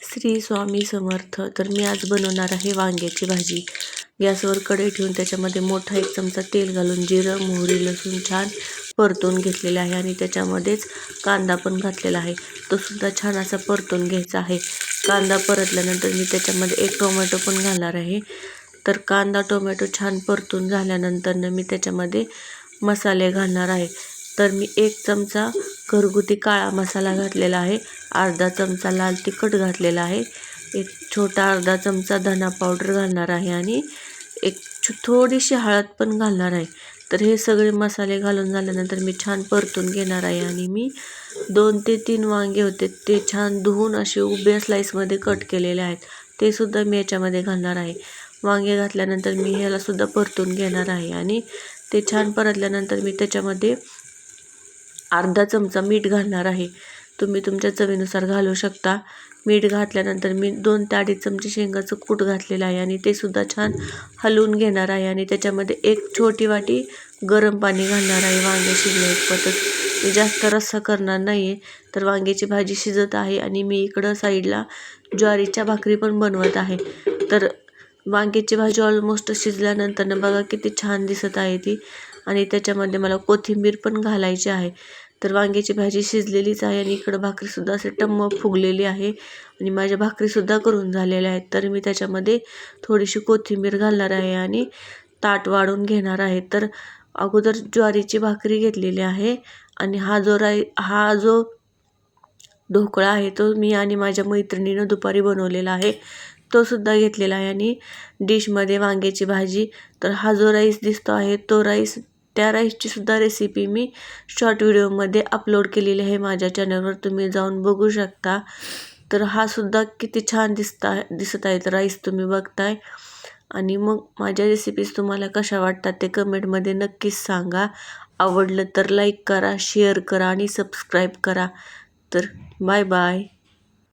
श्री स्वामी समर्थ. तर मी आज बनवणार आहे वांग्याची भाजी. गॅसवर कढई ठेवून त्याच्यामध्ये मोठा 1 चमचा तेल घालून जिरं, मोहरी, लसूण छान परतून घेतलेला आहे आणि त्याच्यामध्येच कांदा पण घातलेला आहे. तो सुद्धा छान असा परतून घ्यायचा आहे. कांदा परतल्यानंतर मी त्याच्यामध्ये 1 टोमॅटो पण घालणार आहे. तर कांदा टोमॅटो छान परतून झाल्यानंतर मी त्याच्यामध्ये मसाले घालणार आहे. तर मी 1 चमचा घरगुती काळा मसाला घातलेला आहे, अर्धा चमचा लाल तिखट घातलेला आहे, एक छोटा अर्धा चमचा धना पावडर घालणार आहे आणि थोडीशी हळद पण घालणार आहे. तर हे सगळे मसाले घालून झाल्यानंतर मी छान परतून घेणार आहे आणि मी 2 ते 3 वांगे होते ते छान धुवून असे उभ्या स्लाईसमध्ये कट केलेले आहेत, ते सुद्धा मी याच्यामध्ये घालणार आहे. वांगे घातल्यानंतर मी ह्याला सुद्धा परतून घेणार आहे आणि ते छान परतल्यानंतर मी त्याच्यामध्ये अर्धा चमचा मीठ घालणार आहे. तुम्ही तुमच्या चवीनुसार घालू शकता. मीठ घातल्यानंतर मी 2 ते 2.5 चमचे शेंगाचं कूट घातलेलं आहे आणि ते सुद्धा छान हलवून घेणार आहे आणि त्याच्यामध्ये 1 छोटी वाटी गरम पाणी घालणार आहे वांगे शिजण्याइतपतच. मी जास्त रस्सा करणार नाही आहे. तर वांग्याची भाजी शिजत आहे आणि मी इकडं साईडला ज्वारीच्या भाकरी पण बनवत आहे. तर वांग्याची भाजी ऑलमोस्ट शिजल्यानंतर बघा किती छान दिसत आहे ती आणि त्याच्यामध्ये मला कोथिंबीर पण घालायची आहे. तर वांग्याची भाजी शिजलेलीच आहे आणि इकडं भाकरीसुद्धा असे टम्म फुगलेली आहे आणि माझ्या भाकरीसुद्धा करून झालेल्या आहेत. तर मी त्याच्यामध्ये थोडीशी कोथिंबीर घालणार आहे आणि ताट वाढून घेणार आहे. तर अगोदर ज्वारीची भाकरी घेतलेली आहे आणि हा जो ढोकळा आहे तो मी आणि माझ्या मैत्रिणीनं दुपारी बनवलेला आहे, तो सुद्धा घेतलेला आहे आणि डिशमध्ये वांग्याची भाजी. तर हा जो राईस दिसतो आहे तो राईस, त्या राईसची सुद्धा रेसिपी मी शॉर्ट व्हिडिओमध्ये अपलोड केलेली आहे माझ्या चॅनलवर, तुम्ही जाऊन बघू शकता. तर हा सुद्धा किती छान दिसत आहेत राईस तुम्ही बघताय. आणि मग माझ्या रेसिपीज तुम्हाला कशा वाटतात ते कमेंटमध्ये नक्कीच सांगा. आवडलं तर लाईक करा, शेअर करा आणि सबस्क्राईब करा. तर बाय बाय.